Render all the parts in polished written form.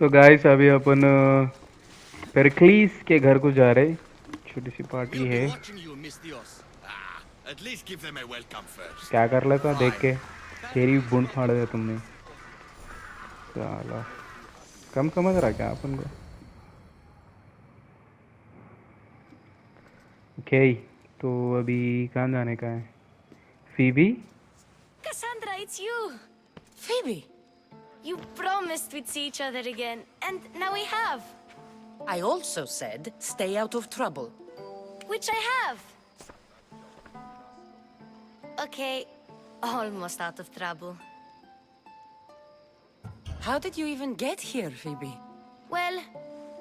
तो गाइस अभी अपन पेरिक्लीस के घर को जा रहे, छोटी सी पार्टी We'll be है। watching you, Mistios. At least give them a welcome first. क्या कर लेता देख Fine. के, तेरी बूंद फाड़ दिया तुमने साला। कम समझ रहा क्या अपन को? ओके, तो अभी कहाँ जाने का है? Phoebe? Cassandra, it's you! Phoebe, You promised we'd see each other again, and now we have! I also said stay out of trouble. Which I have! Okay, almost out of trouble. How did you even get here, Phoebe? Well,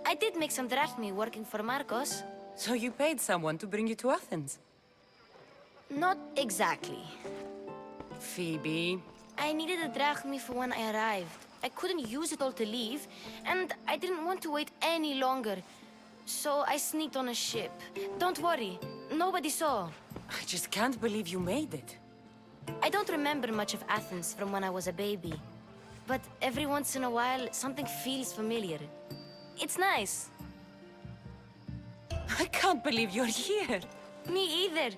I did make some drachmi working for Marcos. So you paid someone to bring you to Athens? Not exactly. Phoebe... I needed a drachmi for when I arrived. I couldn't use it all to leave, and I didn't want to wait any longer. So I sneaked on a ship. Don't worry, nobody saw. I just can't believe you made it. I don't remember much of Athens from when I was a baby. But every once in a while, something feels familiar. It's nice. I can't believe you're here. Me either.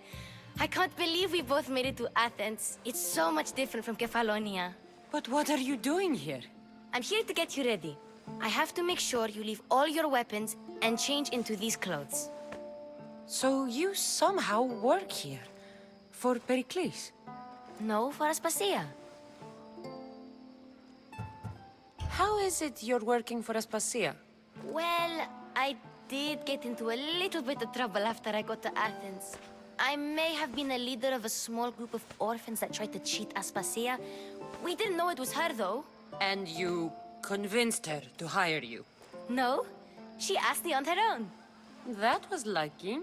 I can't believe we both made it to Athens. It's so much different from Kefalonia. But what are you doing here? I'm here to get you ready. I have to make sure you leave all your weapons and change into these clothes. So you somehow work here? For Pericles? No, for Aspasia. How is it you're working for Aspasia? Well, I did get into a little bit of trouble after I got to Athens. I may have been a leader of a small group of orphans that tried to cheat Aspasia. We didn't know it was her, though. And you convinced her to hire you? No, she asked me on her own. That was lucky.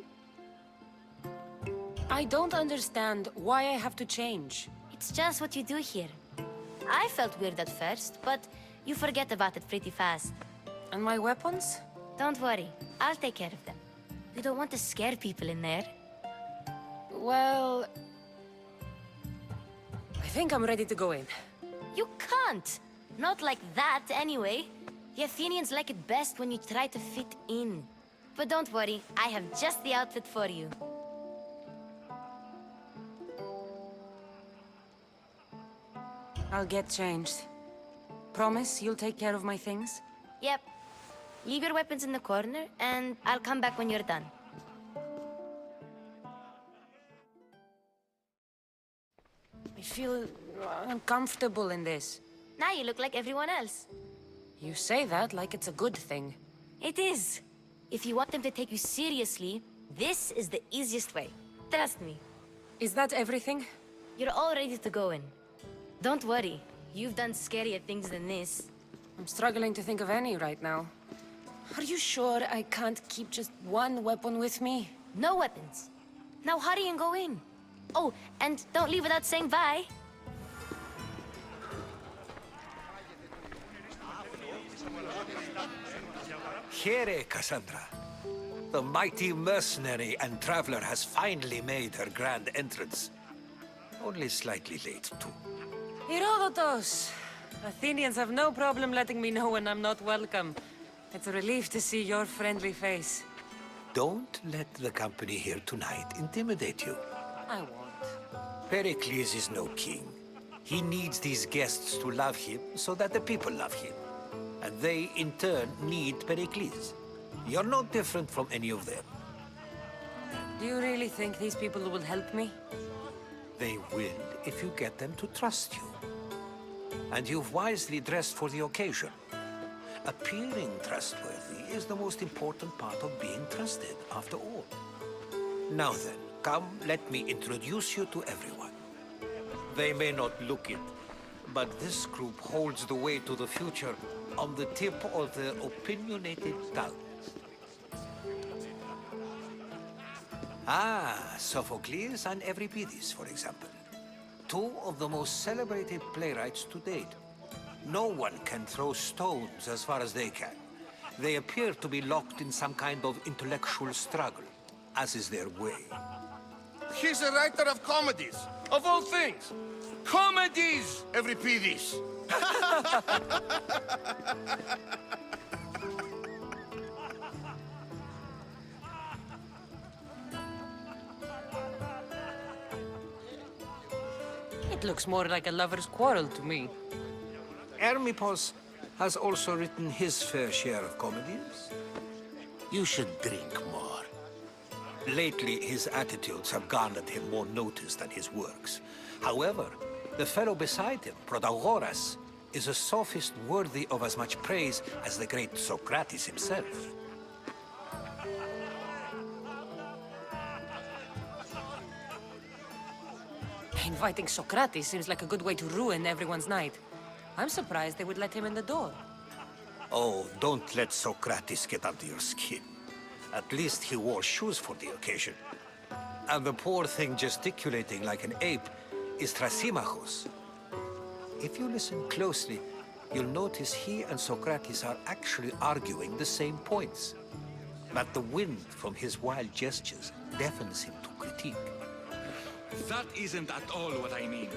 I don't understand why I have to change. It's just what you do here. I felt weird at first, but you forget about it pretty fast. And my weapons? Don't worry, I'll take care of them. You don't want to scare people in there. Well... I think I'm ready to go in. You can't! Not like that, anyway. The Athenians like it best when you try to fit in. But don't worry, I have just the outfit for you. I'll get changed. Promise you'll take care of my things? Yep. Leave your weapons in the corner, and I'll come back when you're done. I feel uncomfortable in this. Now you look like everyone else. You say that like it's a good thing. It is. If you want them to take you seriously, this is the easiest way. Trust me. Is that everything? You're all ready to go in. Don't worry. You've done scarier things than this. I'm struggling to think of any right now. Are you sure I can't keep just one weapon with me? No weapons. Now hurry and go in. Oh, and don't leave without saying bye. Here, Cassandra. The mighty mercenary and traveler has finally made her grand entrance. Only slightly late, too. Herodotus! Athenians have no problem letting me know when I'm not welcome. It's a relief to see your friendly face. Don't let the company here tonight intimidate you. I won't. Pericles is no king. He needs these guests to love him so that the people love him. And they, in turn, need Pericles. You're no different from any of them. Do you really think these people will help me? They will if you get them to trust you. And you've wisely dressed for the occasion. Appearing trustworthy is the most important part of being trusted, after all. Now then, come, let me introduce you to everyone. They may not look it, but this group holds the way to the future on the tip of their opinionated tongues. Ah, Sophocles and Euripides, for example. Two of the most celebrated playwrights to date. No one can throw stones as far as they can. They appear to be locked in some kind of intellectual struggle, as is their way. He's a writer of comedies, of all things. Comedies, Euripides. That looks more like a lover's quarrel to me. Hermippos has also written his fair share of comedies. You should drink more. Lately, his attitudes have garnered him more notice than his works. However, the fellow beside him, Protagoras, is a sophist worthy of as much praise as the great Socrates himself. Inviting Socrates seems like a good way to ruin everyone's night. I'm surprised they would let him in the door. Oh, don't let Socrates get under your skin. At least he wore shoes for the occasion. And the poor thing gesticulating like an ape is Thrasymachos. If you listen closely, you'll notice he and Socrates are actually arguing the same points. But the wind from his wild gestures deafens him to critique. That isn't at all what I mean.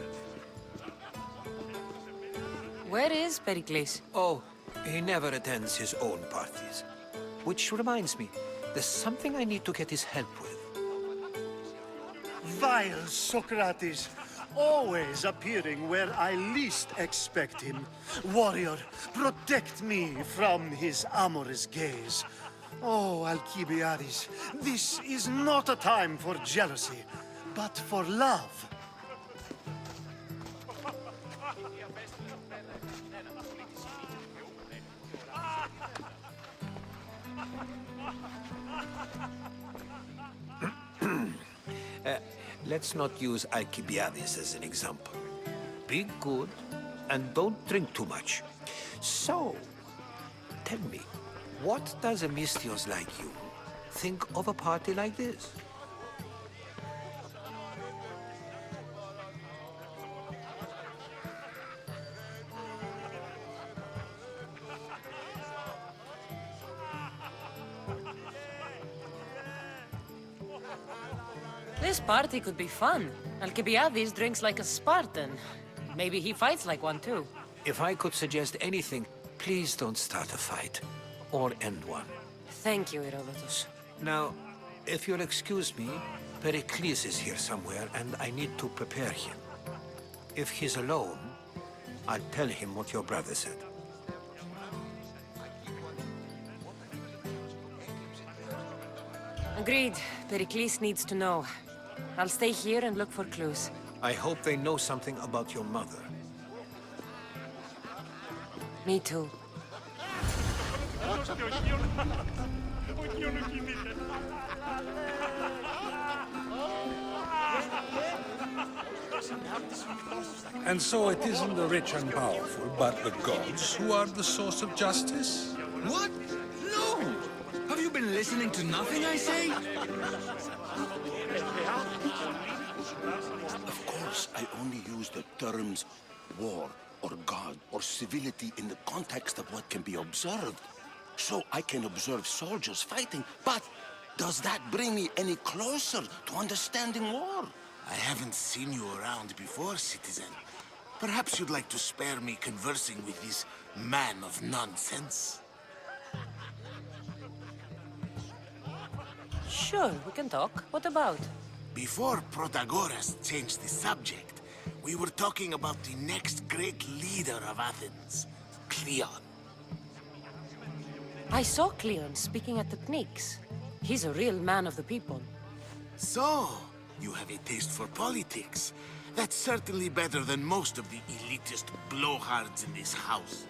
Where is Pericles? Oh, he never attends his own parties. Which reminds me, there's something I need to get his help with. Vile Socrates, always appearing where I least expect him. Warrior, protect me from his amorous gaze. Oh, Alcibiades, this is not a time for jealousy, but for love. Let's not use Alcibiades as an example. Be good and don't drink too much. So, tell me, what does a Mystios like you think of a party like this? This party could be fun. Alcibiades drinks like a Spartan. Maybe he fights like one too. If I could suggest anything, please don't start a fight. Or end one. Thank you, Herodotus. Now, if you'll excuse me, Pericles is here somewhere, and I need to prepare him. If he's alone, I'll tell him what your brother said. Agreed. Pericles needs to know. I'll stay here and look for clues. I hope they know something about your mother. Me too. And so it isn't the rich and powerful, but the gods who are the source of justice? What? No! Have you been listening to nothing I say? Of course, I only use the terms war or god or civility in the context of what can be observed. So I can observe soldiers fighting, but does that bring me any closer to understanding war? I haven't seen you around before, citizen. Perhaps you'd like to spare me conversing with this man of nonsense? Sure, we can talk. What about? Before Protagoras changed the subject, we were talking about the next great leader of Athens, Cleon. I saw Cleon speaking at the Pnyx. He's a real man of the people. So, you have a taste for politics. That's certainly better than most of the elitist blowhards in this house.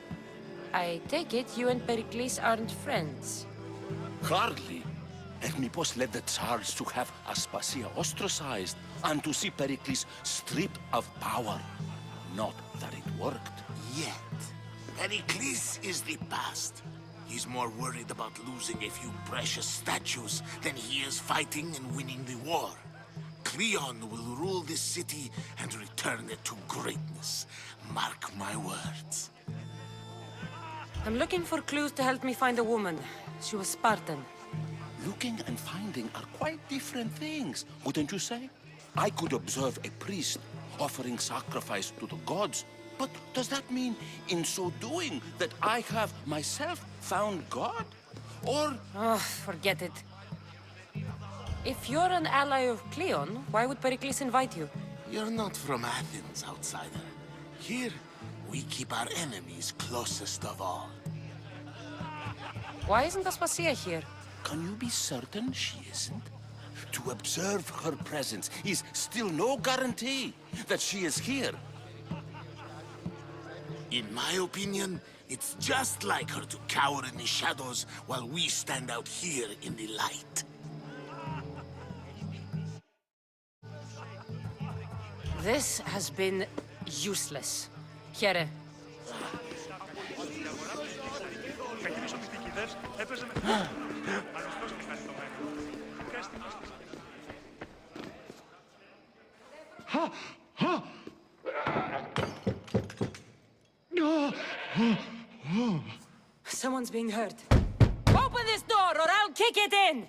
I take it you and Pericles aren't friends. Hardly. Hermippos led the Tsars to have Aspasia ostracized and to see Pericles stripped of power. Not that it worked. Yet, Pericles is the past. He's more worried about losing a few precious statues than he is fighting and winning the war. Cleon will rule this city and return it to greatness. Mark my words. I'm looking for clues to help me find a woman. She was Spartan. Looking and finding are quite different things, wouldn't you say? I could observe a priest offering sacrifice to the gods, but does that mean, in so doing, that I have myself found God? Or... Oh, forget it. If you're an ally of Cleon, why would Pericles invite you? You're not from Athens, outsider. Here, we keep our enemies closest of all. Why isn't Aspasia here? Can you be certain she isn't? To observe her presence is still no guarantee that she is here. In my opinion, it's just like her to cower in the shadows while we stand out here in the light. This has been useless. Here. Someone's being hurt. Open this door or I'll kick it in!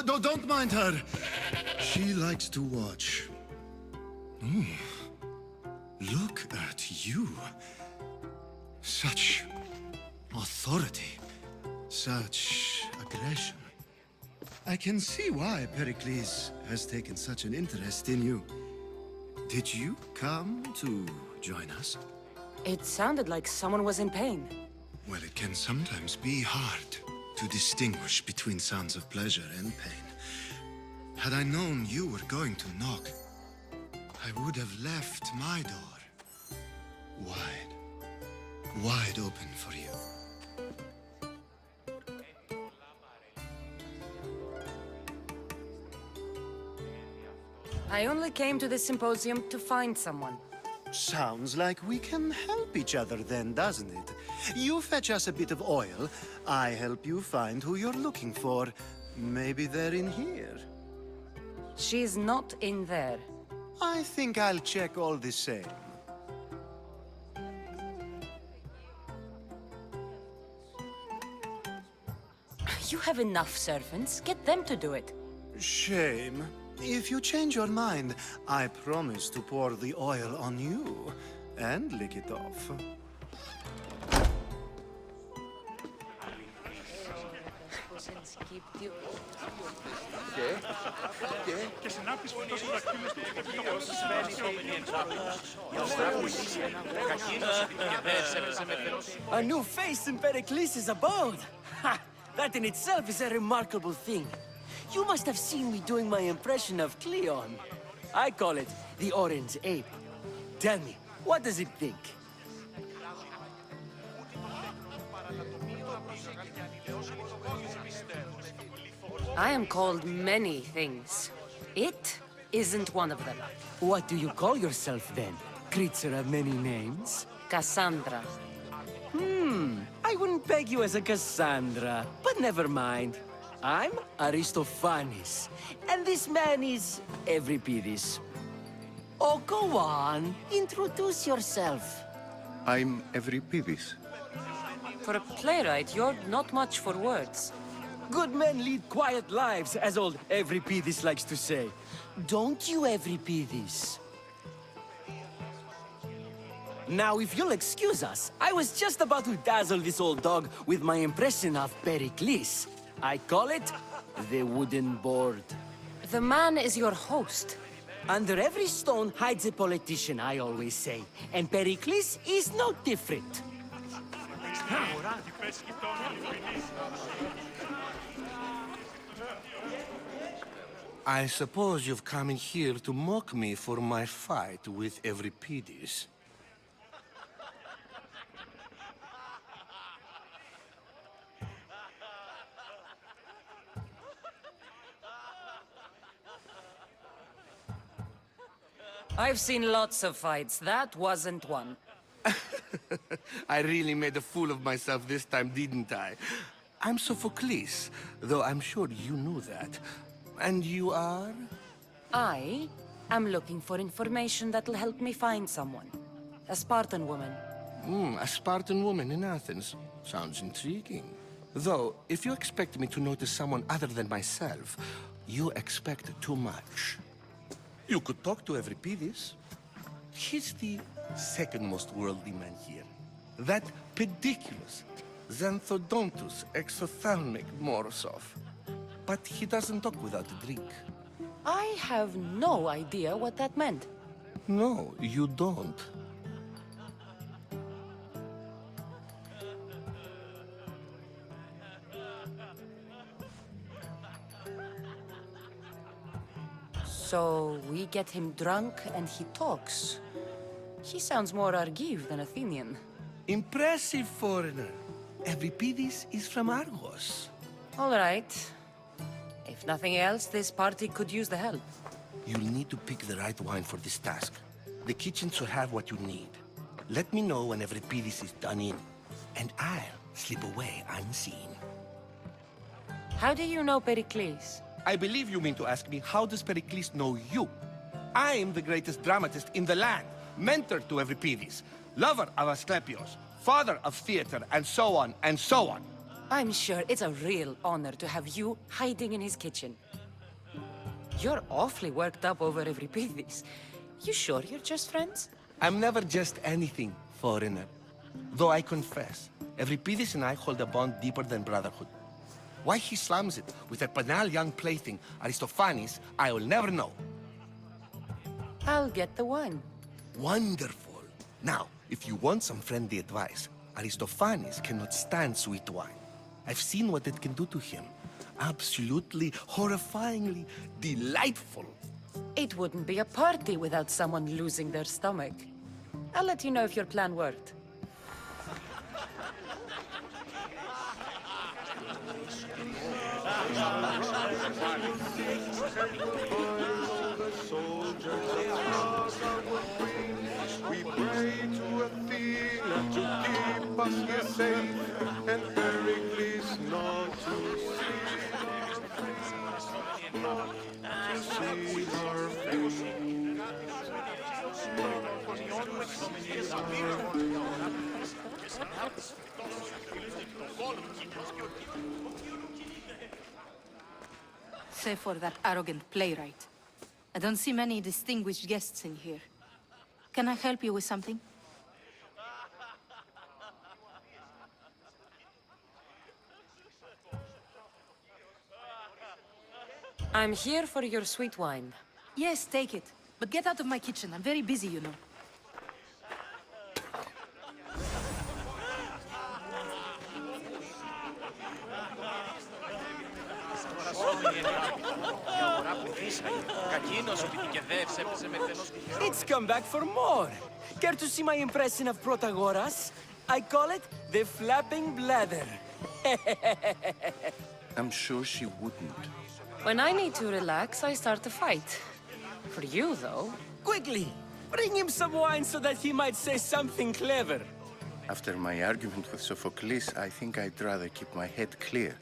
No, don't mind her. She likes to watch. Look at you. Such authority. Such aggression. I can see why Pericles has taken such an interest in you. Did you come to join us? It sounded like someone was in pain. Well, it can sometimes be hard to distinguish between sounds of pleasure and pain. Had I known you were going to knock, I would have left my door wide open for you. I only came to this symposium to find someone. Sounds like we can help each other then, doesn't it? You fetch us a bit of oil, I help you find who you're looking for. Maybe they're in here. She's not in there. I think I'll check all the same. You have enough servants. Get them to do it. Shame. If you change your mind, I promise to pour the oil on you and lick it off. A new face in Pericles' abode! Ha! That in itself is a remarkable thing. You must have seen me doing my impression of Cleon. I call it the Orange Ape. Tell me, what does it think? I am called many things. It isn't one of them. What do you call yourself then? Creature of many names? Kassandra. I wouldn't peg you as a Cassandra, but never mind. I'm Aristophanes, and this man is Euripides. Oh, go on. Introduce yourself. I'm Euripides. For a playwright, you're not much for words. Good men lead quiet lives, as old Euripides likes to say. Don't you, Euripides? Now, if you'll excuse us, I was just about to dazzle this old dog with my impression of Pericles. I call it the wooden board. The man is your host. Under every stone hides a politician, I always say. And Pericles is no different. I suppose you've come in here to mock me for my fight with Euripides. I've seen lots of fights. That wasn't one. I really made a fool of myself this time, didn't I? I'm Sophocles, though I'm sure you knew that. And you are? I am looking for information that'll help me find someone. A Spartan woman. A Spartan woman in Athens. Sounds intriguing. Though, if you expect me to notice someone other than myself, you expect too much. You could talk to Euripides. He's the second most worldly man here. That pediculous Xanthodontus exophthalmic Morosov. but he doesn't talk without a drink. I have no idea what that meant. No, you don't. So we get him drunk and he talks. He sounds more Argive than Athenian. Impressive, foreigner. Euripides is from Argos. All right. If nothing else, this party could use the help. You'll need to pick the right wine for this task. The kitchen should have what you need. Let me know when Euripides is done in, and I'll slip away unseen. How do you know Pericles? I believe you mean to ask me, how does Pericles know you? I am the greatest dramatist in the land, mentor to Euripides, lover of Asclepios, father of theater, and so on, and so on. I'm sure it's a real honor to have you hiding in his kitchen. You're awfully worked up over Euripides. You sure you're just friends? I'm never just anything, foreigner. Though I confess, Euripides and I hold a bond deeper than brotherhood. Why he slams it with a banal young plaything, Aristophanes, I will never know. I'll get the wine. Wonderful. Now, if you want some friendly advice, Aristophanes cannot stand sweet wine. I've seen what it can do to him. Absolutely, horrifyingly delightful. It wouldn't be a party without someone losing their stomach. I'll let you know if your plan worked. We pray to Athena to keep us here safe, and Pericles not to see our fate. Save for that arrogant playwright. I don't see many distinguished guests in here. Can I help you with something? I'm here for your sweet wine. Yes, take it. But get out of my kitchen. I'm very busy, you know. It's come back for more. Care to see my impression of Protagoras? I call it the flapping bladder. I'm sure she wouldn't. When I need to relax, I start a fight. For you, though. Quickly, bring him some wine so that he might say something clever. After my argument with Sophocles, I think I'd rather keep my head clear.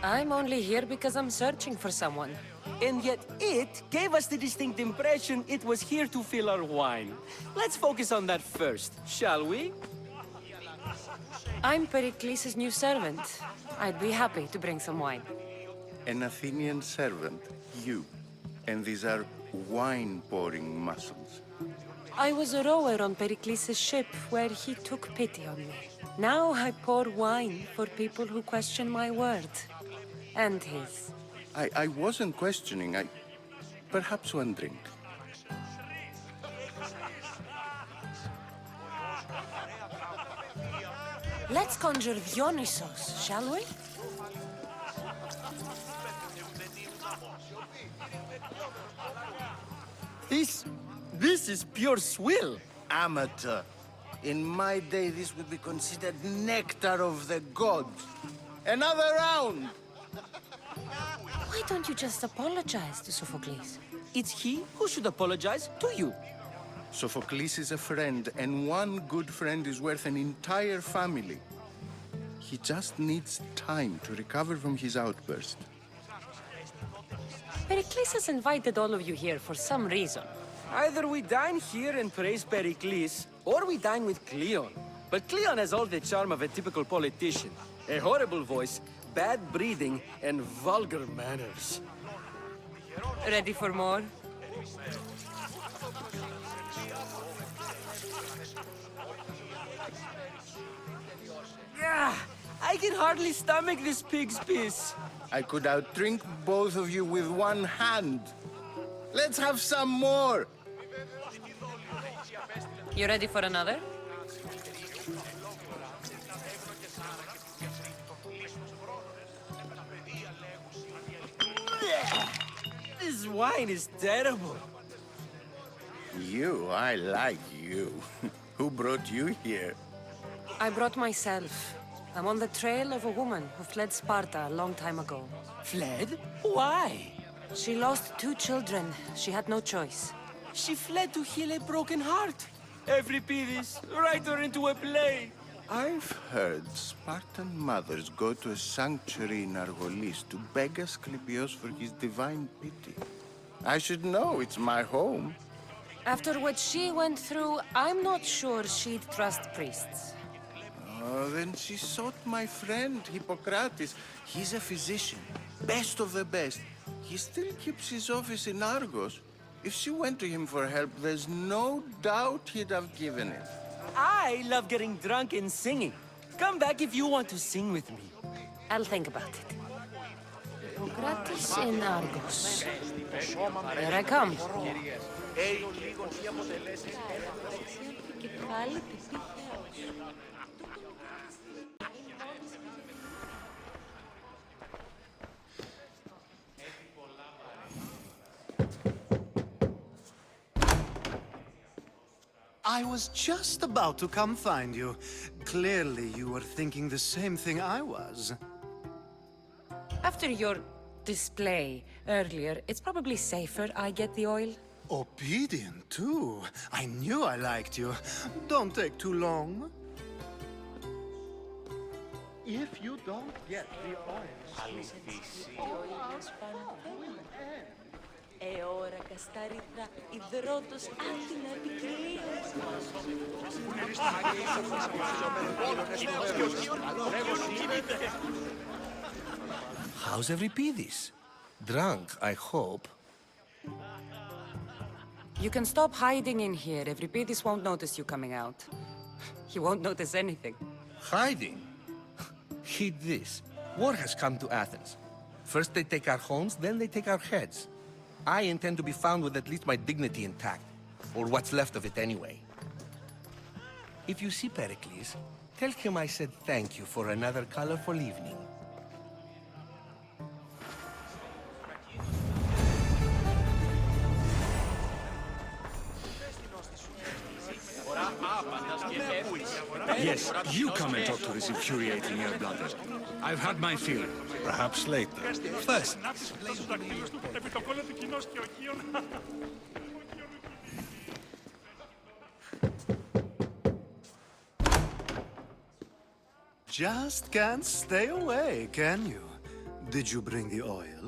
I'm only here because I'm searching for someone. And yet it gave us the distinct impression it was here to fill our wine. Let's focus on that first, shall we? I'm Pericles' new servant. I'd be happy to bring some wine. An Athenian servant, you. And these are wine-pouring muscles. I was a rower on Pericles' ship where he took pity on me. Now I pour wine for people who question my word. And his. I wasn't questioning. Perhaps one drink. Let's conjure Dionysos, shall we? This is pure swill. Amateur. In my day, this would be considered nectar of the gods. Another round! Why don't you just apologize to Sophocles? It's he who should apologize to you. Sophocles is a friend, and one good friend is worth an entire family. He just needs time to recover from his outburst. Pericles has invited all of you here for some reason. Either we dine here and praise Pericles, or we dine with Cleon. But Cleon has all the charm of a typical politician. A horrible voice, bad breeding, and vulgar manners. Ready for more? Yeah, I can hardly stomach this pig's piss. I could outdrink both of you with one hand. Let's have some more! You ready for another? This wine is terrible. You, I like you. Who brought you here? I brought myself. I'm on the trail of a woman who fled Sparta a long time ago. Fled? Why? She lost 2 children. She had no choice. She fled to heal a broken heart. Euripides, write her into a play. I've heard Spartan mothers go to a sanctuary in Argolis to beg Asclepios for his divine pity. I should know, it's my home. After what she went through, I'm not sure she'd trust priests. Oh, then she sought my friend, Hippocrates. He's a physician, best of the best. He still keeps his office in Argos. If she went to him for help, there's no doubt he'd have given it. I love getting drunk and singing. Come back if you want to sing with me. I'll think about it. Hippocrates in Argos. Here I come. I was just about to come find you. Clearly, you were thinking the same thing I was. After your display earlier, it's probably safer I get the oil. Obedient, too. I knew I liked you. Don't take too long. If you don't get the oil... Εώρα καστάριδα, υδρότος άτινα επικλείως. How's Euripides? Drunk, I hope. You can stop hiding in here. Euripides won't notice you coming out. He won't notice anything. Hiding? Heed this. War has come to Athens. First they take our homes, then they take our heads. I intend to be found with at least my dignity intact. Or what's left of it anyway. If you see Pericles, tell him I said thank you for another colorful evening. Yes, you come and talk to this infuriating air blunder. I've had my fill. Perhaps later. First. Just can't stay away, can you? Did you bring the oil?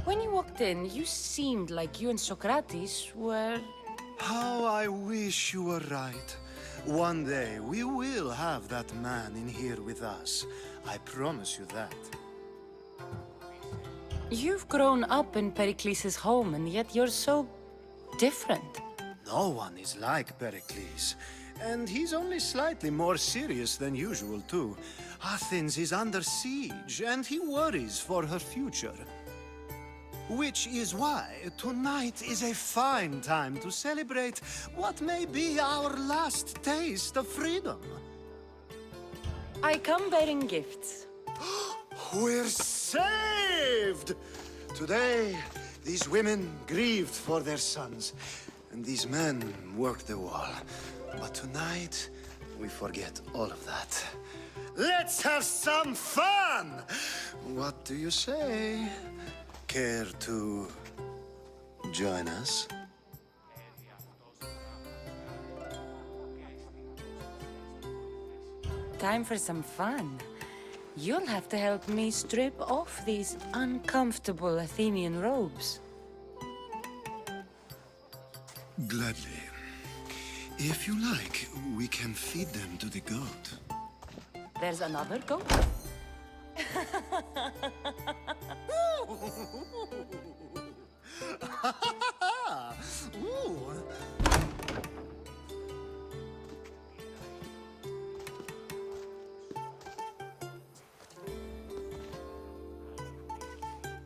When you walked in, you seemed like you and Socrates were... How I wish you were right. One day, we will have that man in here with us. I promise you that. You've grown up in Pericles' home, and yet you're so different. No one is like Pericles. And he's only slightly more serious than usual, too. Athens is under siege, and he worries for her future. Which is why tonight is a fine time to celebrate what may be our last taste of freedom. I come bearing gifts. We're saved! Today, these women grieved for their sons, and these men worked the wall. But tonight, we forget all of that. Let's have some fun! What do you say? Care to join us? Time for some fun. You'll have to help me strip off these uncomfortable Athenian robes. Gladly. If you like, we can feed them to the goat. There's another goat? Ooh.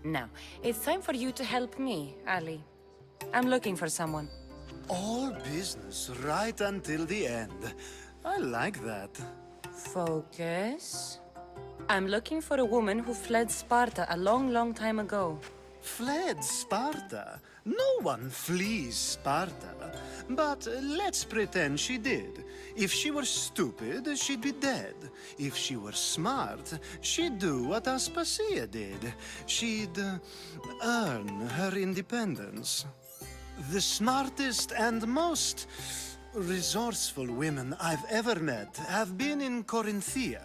Now, it's time for you to help me, Ali. I'm looking for someone. All business right until the end. I like that. Focus. I'm looking for a woman who fled Sparta a long, long time ago. Fled Sparta? No one flees Sparta. But let's pretend she did. If she were stupid, she'd be dead. If she were smart, she'd do what Aspasia did. She'd earn her independence. The smartest and most resourceful women I've ever met have been in Corinthia.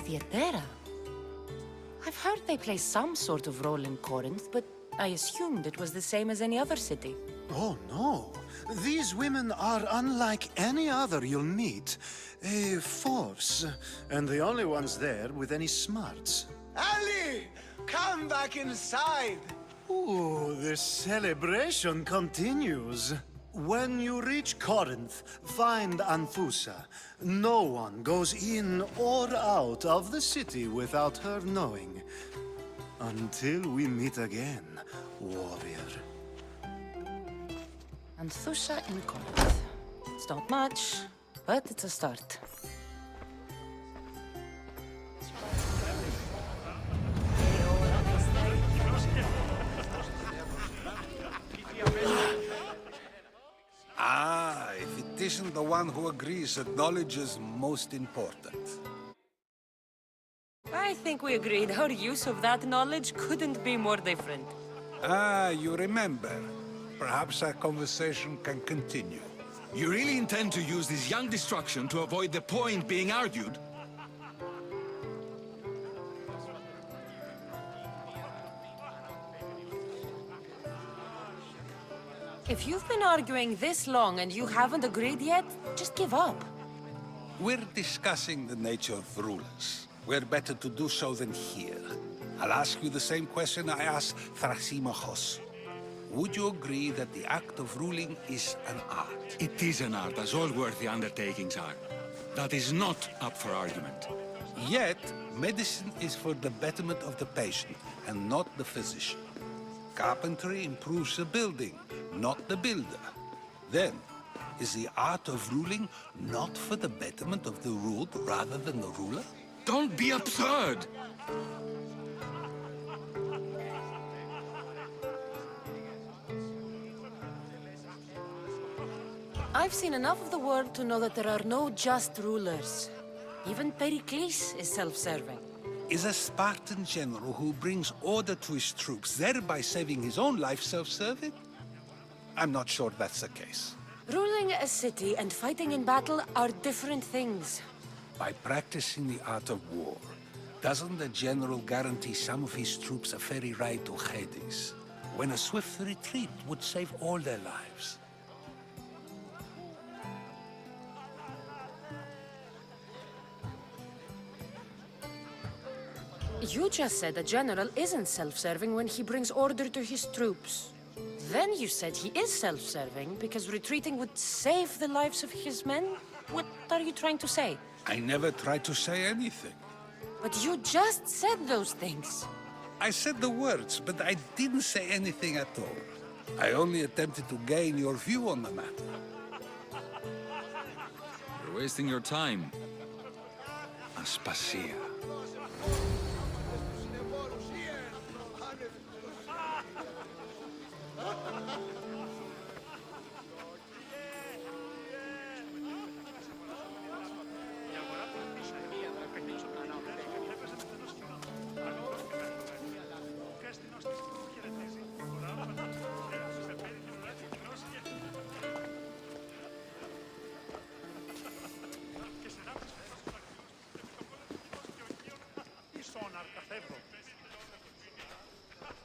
Theatera? I've heard they play some sort of role in Corinth, but I assumed it was the same as any other city. Oh, no. These women are unlike any other you'll meet. A force, and the only ones there with any smarts. Ali! Come back inside! Ooh, the celebration continues. When you reach Corinth, find Anfusa. No one goes in or out of the city without her knowing. Until we meet again, warrior. Anfusa in Corinth. It's not much, but it's a start. Ah, if it isn't the one who agrees that knowledge is most important. I think we agreed our use of that knowledge couldn't be more different. Ah, you remember. Perhaps our conversation can continue. You really intend to use this young destruction to avoid the point being argued? If you've been arguing this long and you haven't agreed yet, just give up. We're discussing the nature of rulers. Where better to do so than here? I'll ask you the same question I asked Thrasymachos. Would you agree that the act of ruling is an art? It is an art, as all worthy undertakings are. That is not up for argument. Yet, medicine is for the betterment of the patient, and not the physician. Carpentry improves the building, not the builder. Then, is the art of ruling not for the betterment of the ruled rather than the ruler? Don't be absurd! I've seen enough of the world to know that there are no just rulers. Even Pericles is self-serving. Is a Spartan general who brings order to his troops, thereby saving his own life, self-serving? I'm not sure that's the case. Ruling a city and fighting in battle are different things. By practicing the art of war, doesn't the general guarantee some of his troops a ferry ride to Hades, when a swift retreat would save all their lives? You just said a general isn't self-serving when he brings order to his troops. Then you said he is self-serving because retreating would save the lives of his men? What are you trying to say? I never tried to say anything. But you just said those things. I said the words, but I didn't say anything at all. I only attempted to gain your view on the matter. You're wasting your time. Aspasia.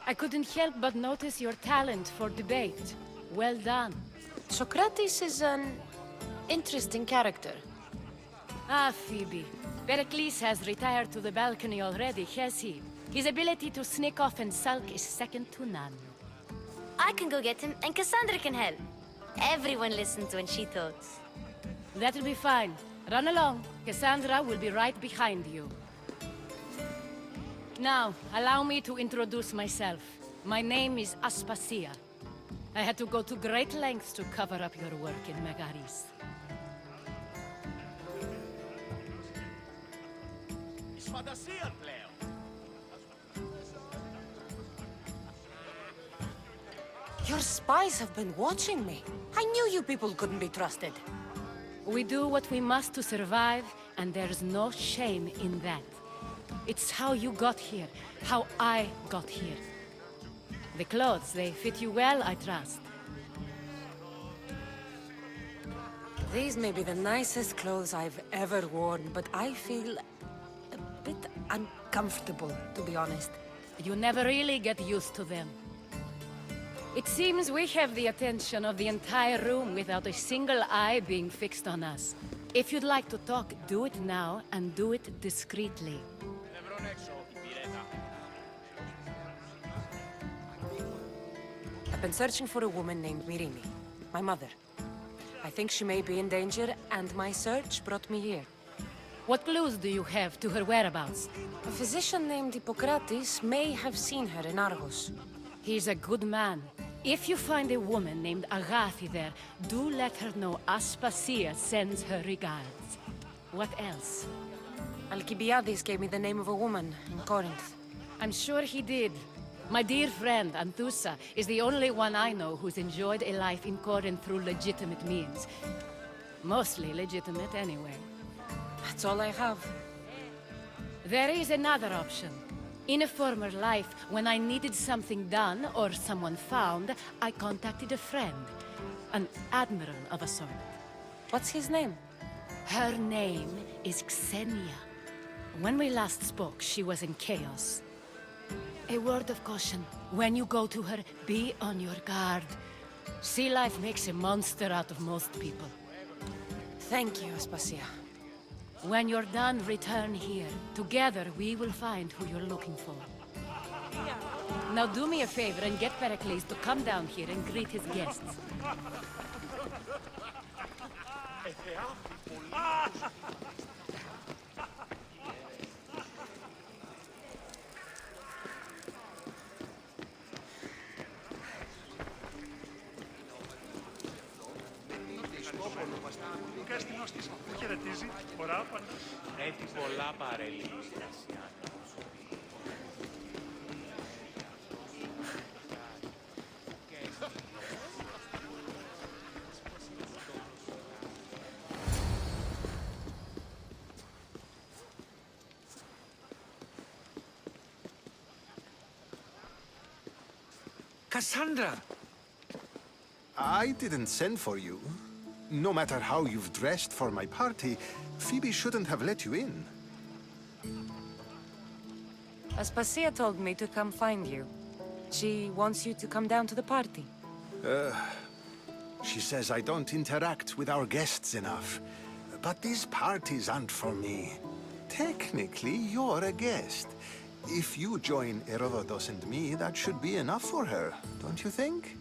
I couldn't help but notice your talent for debate. Well done. Socrates is an interesting character. Ah, Phoebe. Pericles has retired to the balcony already, has he? His ability to sneak off and sulk is second to none. I can go get him, and Cassandra can help. Everyone listens when she talks. That'll be fine. Run along. Cassandra will be right behind you. Now, allow me to introduce myself. My name is Aspasia. I had to go to great lengths to cover up your work in Megaris. Your spies have been watching me. I knew you people couldn't be trusted. We do what we must to survive, and there's no shame in that. It's how you got here, how I got here. The clothes, they fit you well, I trust. These may be the nicest clothes I've ever worn, but I feel a bit uncomfortable, to be honest. You never really get used to them. It seems we have the attention of the entire room without a single eye being fixed on us. If you'd like to talk, do it now, and do it discreetly. I've been searching for a woman named Myrimi, my mother. I think she may be in danger, and my search brought me here. What clues do you have to her whereabouts? A physician named Hippocrates may have seen her in Argos. He's a good man. If you find a woman named Agathi there, do let her know Aspasia sends her regards. What else? Alcibiades gave me the name of a woman in Corinth. I'm sure he did. My dear friend, Anthusa, is the only one I know who's enjoyed a life in Corinth through legitimate means. Mostly legitimate, anyway. That's all I have. There is another option. In a former life, when I needed something done or someone found, I contacted a friend. An admiral of a sort. What's his name? Her name is Xenia. When we last spoke, she was in chaos. A word of caution. When you go to her, be on your guard. Sea life makes a monster out of most people. Thank you, Aspasia. When you're done, return here. Together, we will find who you're looking for. Now do me a favor and get Pericles to come down here and greet his guests. Έχει πολλά παρελίσεις. Kassandra! I didn't send for you. No matter how you've dressed for my party, Phoebe shouldn't have let you in. Aspasia told me to come find you. She wants you to come down to the party. She says I don't interact with our guests enough. But these parties aren't for me. Technically, you're a guest. If you join Herodotus and me, that should be enough for her, don't you think?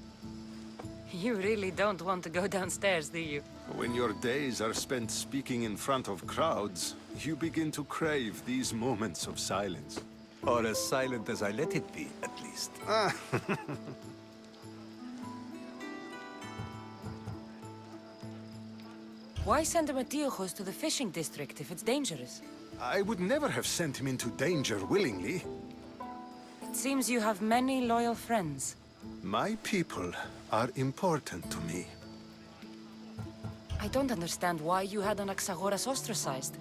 You really don't want to go downstairs, do you? When your days are spent speaking in front of crowds, you begin to crave these moments of silence. Or as silent as I let it be, at least. Why send Emetiochos to the fishing district if it's dangerous? I would never have sent him into danger willingly. It seems you have many loyal friends. My people are important to me. I don't understand why you had Anaxagoras ostracized.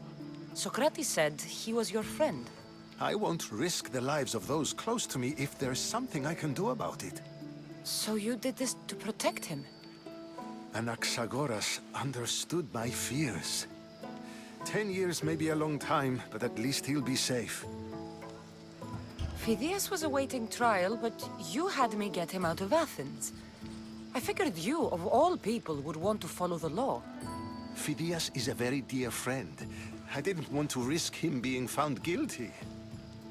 Socrates said he was your friend. I won't risk the lives of those close to me if there's something I can do about it. So you did this to protect him? Anaxagoras understood my fears. 10 years may be a long time, but at least he'll be safe. Phidias was awaiting trial, but you had me get him out of Athens. I figured you, of all people, would want to follow the law. Phidias is a very dear friend. I didn't want to risk him being found guilty.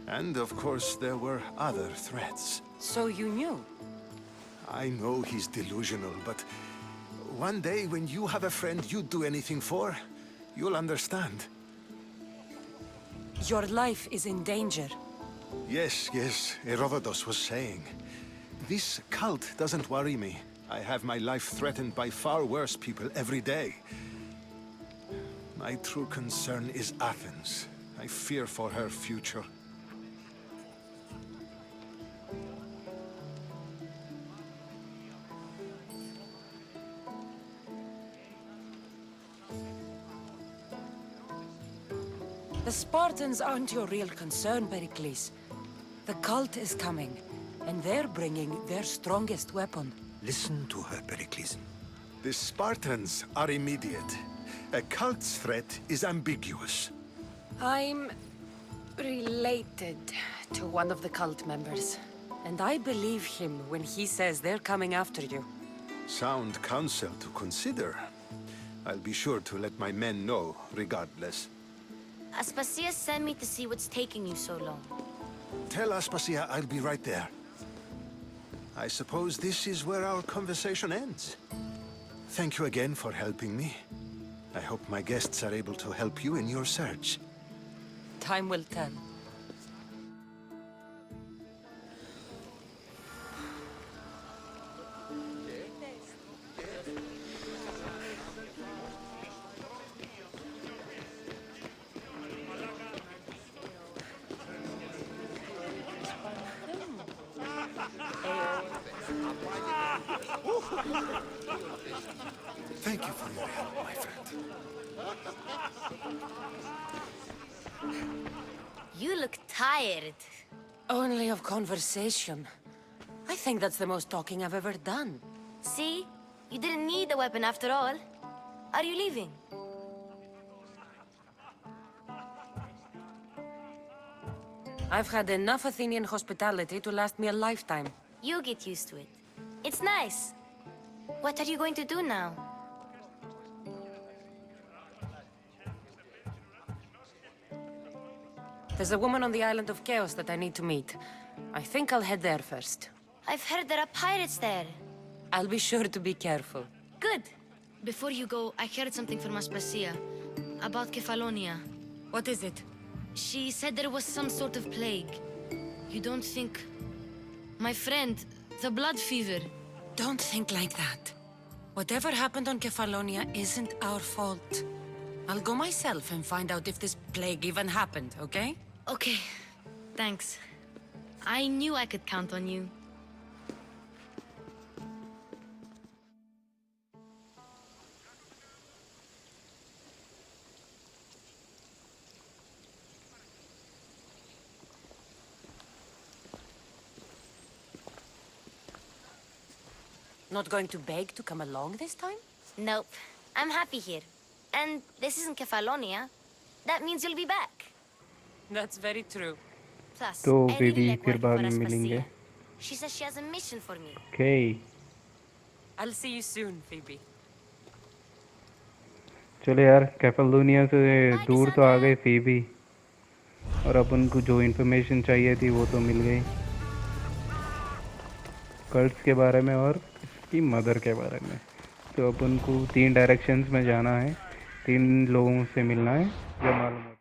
And of course, there were other threats. So you knew? I know he's delusional, but one day when you have a friend you'd do anything for, you'll understand. Your life is in danger. Yes, Herodotus was saying. This cult doesn't worry me. I have my life threatened by far worse people every day. My true concern is Athens. I fear for her future. The Spartans aren't your real concern, Pericles. The cult is coming, and they're bringing their strongest weapon. Listen to her, Pericles. The Spartans are immediate. A cult's threat is ambiguous. I'm related to one of the cult members, and I believe him when he says they're coming after you. Sound counsel to consider. I'll be sure to let my men know, regardless. Aspasia sent me to see what's taking you so long. Tell Aspasia I'll be right there. I suppose this is where our conversation ends. Thank you again for helping me. I hope my guests are able to help you in your search. Time will tell. Thank you for your help, my friend. You look tired. Only of conversation. I think that's the most talking I've ever done. See? You didn't need the weapon after all. Are you leaving? I've had enough Athenian hospitality to last me a lifetime. You get used to it. It's nice. What are you going to do now? There's a woman on the island of Chaos that I need to meet. I think I'll head there first. I've heard there are pirates there. I'll be sure to be careful. Good. Before you go, I heard something from Aspasia about Kefalonia. What is it? She said there was some sort of plague. You don't think... My friend, the blood fever. Don't think like that. Whatever happened on Kefalonia isn't our fault. I'll go myself and find out if this plague even happened, okay? Okay. Thanks. I knew I could count on you. Not going to beg to come along this time? Nope. I'm happy here. And this isn't Kefalonia. That means you'll be back. That's very true. Plus, तो I baby really like फिर working बाद for में मिलेंगे. Aspasia. She says she has a mission for me. Okay. I'll see you soon, Phoebe. चलो यार, कैफलोनिया से दूर तो आ गए फीबी, और अपन को जो इन्फॉर्मेशन चाहिए थी वो तो मिल गई कल्ट्स के बारे में और इसकी मदर के बारे में. तो अपन को 3 डायरेक्शंस में जाना है, 3 लोगों से मिलना है, जब मालूम